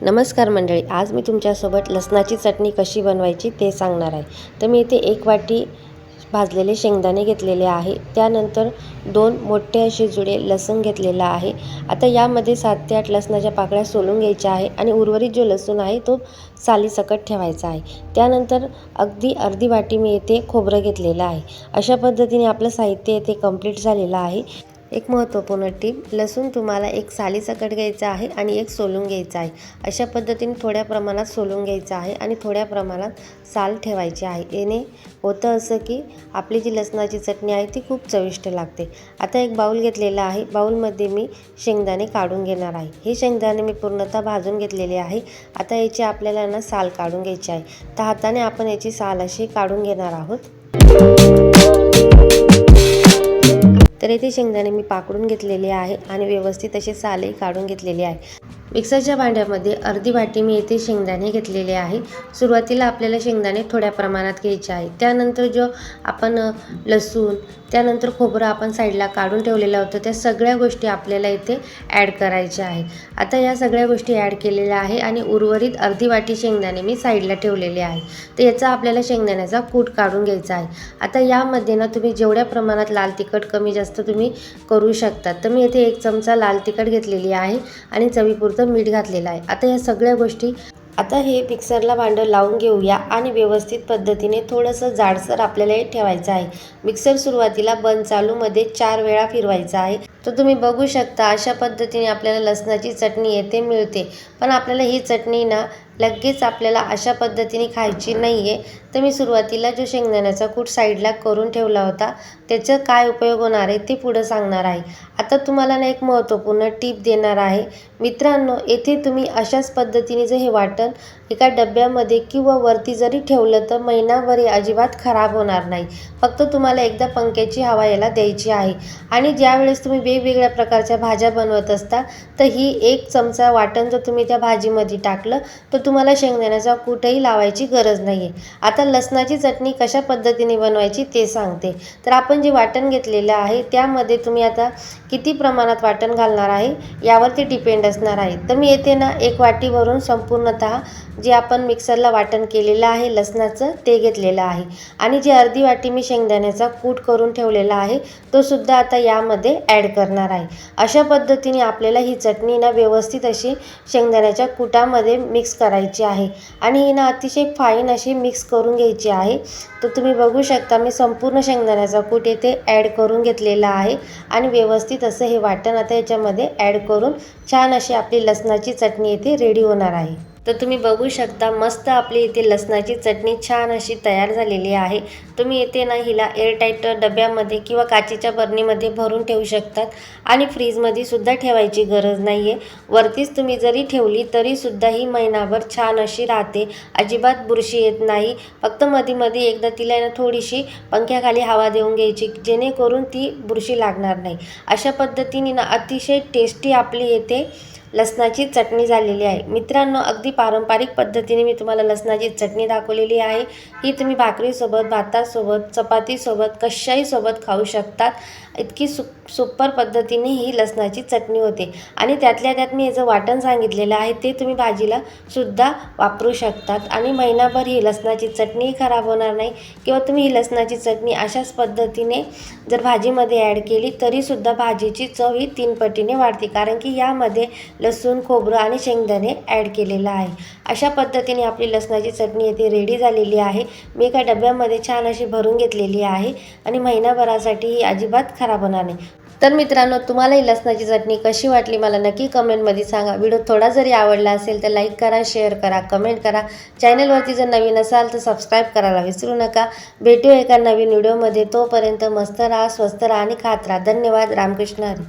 नमस्कार मंडळी, आज मी तुमच्यासोबत लसणाची चटणी कशी बनवायची ते सांगणार आहे। तर मी इथे 1 वाटी भाजलेले शेंगदाणे घेतलेले आहे। त्यानंतर 2 मोठे असे जुडे लसूण घेतलेला आहे। आता यामध्ये 7 ते 8 लसणाच्या पाकळ्या सोलून घ्यायच्या आहे आणि उर्वरित जो लसूण आहे तो सालीसकट ठेवायचा आहे। त्यानंतर अगदी अर्धी वाटी मी इथे खोबरं घेतलेलं आहे। अशा पद्धतीने आपलं साहित्य इथे कंप्लीट झालेलं आहे। एक महत्त्वपूर्ण टिप, लसूण तुम्हाला एक सालीसकट घ्यायचा आहे आणि एक सोलून घ्यायचा आहे। अशा पद्धतीने थोड्या प्रमाणात सोलून घ्यायचं आहे आणि थोड्या प्रमाणात साल ठेवायची आहे। याने होतं असं की आपली जी लसणाची चटणी आहे ती खूप चविष्ट लागते। आता एक बाउल घेतलेला आहे। बाउलमध्ये मी शेंगदाणे काढून घेणार आहे। हे शेंगदाणे मी पूर्णतः भाजून घेतलेले आहे। आता याची आपल्याला ना साल काढून घ्यायची आहे। तर हाताने आपण याची साल अशी काढून घेणार आहोत। तर इथे शेंगदाणे मी पाकडून घेतलेले आहे आणि व्यवस्थित असे सालही काढून घेतलेले आहे। मिक्सरच्या भांड्यामध्ये अर्धी वाटी मी इथे शेंगदाणे घेतलेले आहे। सुरुवातीला आपल्याला शेंगदाणे थोड्या प्रमाणात घ्यायचे आहे। त्यानंतर जो आपण लसूण, त्यानंतर खोबरं आपण साईडला काढून ठेवलेलं होतं, त्या सगळ्या गोष्टी आपल्याला इथे ॲड करायच्या आहे। आता या सगळ्या गोष्टी ॲड केलेल्या आहे आणि उर्वरित अर्धी वाटी शेंगदाणे मी साईडला ठेवलेले आहे। तर याचा आपल्याला शेंगदाण्याचा कूट काढून घ्यायचा आहे। आता यामध्ये ना तुम्ही जेवढ्या प्रमाणात लाल तिखट कमी जास्त तुम्ही करू शकता। तर मी इथे 1 चमचा लाल तिखट घेतलेली आहे आणि चवीपुरतं मीठ घातलेलं आहे। आता या सगळ्या गोष्टी हे मिक्सरला भांडं लावून घेऊया आणि व्यवस्थित पद्धतीने थोडंसं जाडसर आपल्याला हे ठेवायचं आहे। मिक्सर सुरुवातीला बंद चालूमध्ये 4 वेळा फिरवायचा आहे। तर तुम्ही बघू शकता अशा पद्धतीने आपल्याला लसणाची चटणी येथे मिळते। पण आपल्याला ही चटणी ना लगेच आपल्याला अशा पद्धतीने खायची नाही आहे। तर मी सुरुवातीला जो शेंगदाण्याचा कूट साईडला करून ठेवला होता त्याचा काय उपयोग होणार आहे ते पुढे सांगणार आहे। आता तुम्हाला ना एक महत्त्वपूर्ण टिप देणार आहे मित्रांनो, येथे तुम्ही अशाच पद्धतीने जे हे वाटण एका डब्यामध्ये किंवा वरती जरी ठेवलं तर महिनाभर अजिबात खराब होणार नाही। फक्त तुम्हाला एकदा पंख्याची हवा याला द्यायची आहे। आणि ज्यावेळेस तुम्ही वेगवेगळ्या प्रकारच्या भाज्या बनवत असता तर ही 1 चमचा वाटण जर तुम्ही त्या भाजीमध्ये टाकलं तर तुम्हाला शेंगदाण्याचा कूटही लावायची गरज नाही आहे। आता लसणाची चटणी कशा पद्धतीने बनवायची ते सांगते। तर आपण जे वाटण घेतलेलं आहे त्यामध्ये तुम्ही आता किती प्रमाणात वाटण घालणार आहे यावरती डिपेंड असणार आहे। तर मी येथे ना 1 वाटीवरून संपूर्णतः जे आपण मिक्सरला वाटण केलेलं आहे लसणाचं ते घेतलेलं आहे आणि जी अर्धी वाटी मी शेंगदाण्याचा कूट करून ठेवलेला आहे तो सुद्धा आता यामध्ये ॲड करणार आहे। अशा पद्धतीने आपल्याला ही चटणी ना व्यवस्थित अशी शेंगदाण्याच्या कूटामध्ये मिक्स करायची आहे आणि ही ना अतिशय फाईन अशी मिक्स करून घ्यायची आहे। तर तुम्ही बघू शकता मी संपूर्ण शेंगदाण्याचा कूट येथे ॲड करून घेतलेला आहे आणि व्यवस्थित असं हे वाटण आता याच्यामध्ये ॲड करून छान अशी आपली लसणाची चटणी येथे रेडी होणार आहे। तर तुम्ही बघू शकता मस्त आपली इथे लसणाची चटणी छान अशी तयार झालेली आहे। तुम्ही इथे ना हिला एअरटाईट डब्यामध्ये किंवा काचेच्या बरणीमध्ये भरून ठेवू शकतात आणि फ्रीजमध्ये सुद्धा ठेवायची गरज नाही आहे। वरतीच तुम्ही जरी ठेवली तरी सुद्धा ही महिनाभर छान अशी राहते, अजिबात बुरशी येत नाही। फक्त मध्ये एकदा तिला ना थोडीशी पंख्याखाली हवा देऊन घ्यायची जेणेकरून ती बुरशी लागणार नाही। अशा पद्धतीने ना अतिशय टेस्टी आपली येथे लसणाची चटणी झालेली आहे। मित्रांनो, अगदी पारंपरिक पद्धतीने मी तुम्हाला लसणाची चटणी दाखवलेली आहे। ही तुम्ही भाकरीसोबत, भातासोबत, चपातीसोबत कशाही सोबत खाऊ शकतात। इतकी सुपर पद्धतीने ही लसणाची चटणी होते आणि त्यातल्या त्यात मी याचं वाटण सांगितलेलं आहे ते तुम्ही भाजीला सुद्धा वापरू शकतात आणि महिनाभर ही लसणाची चटणी खराब होणार नाही किंवा तुम्ही ही लसणाची चटणी अशाच पद्धतीने जर भाजीमध्ये ॲड केली तरीसुद्धा भाजीची चव ही 3 पटीने वाढते, कारण की यामध्ये लसूण, खोबरं आणि शेंगदाणे ॲड केलेलं आहे। अशा पद्धतीने आपली लसणाची चटणी येथे रेडी झालेली आहे। मी एका डब्यामध्ये छान अशी भरून घेतलेली आहे आणि महिनाभरासाठी ही अजिबात खराब होणार नाही। तर मित्रांनो, तुम्हाला ही लसणाची चटणी कशी वाटली मला नक्की कमेंटमध्ये सांगा। व्हिडिओ थोडा जरी आवडला असेल तर लाईक करा, शेअर करा, कमेंट करा। चॅनलवरती जर नवीन असाल तर सबस्क्राईब करायला विसरू नका। भेटू एका नवीन व्हिडिओमध्ये, तोपर्यंत मस्त राहा, स्वस्त राहा आणि खात राहा। धन्यवाद। रामकृष्ण हरी।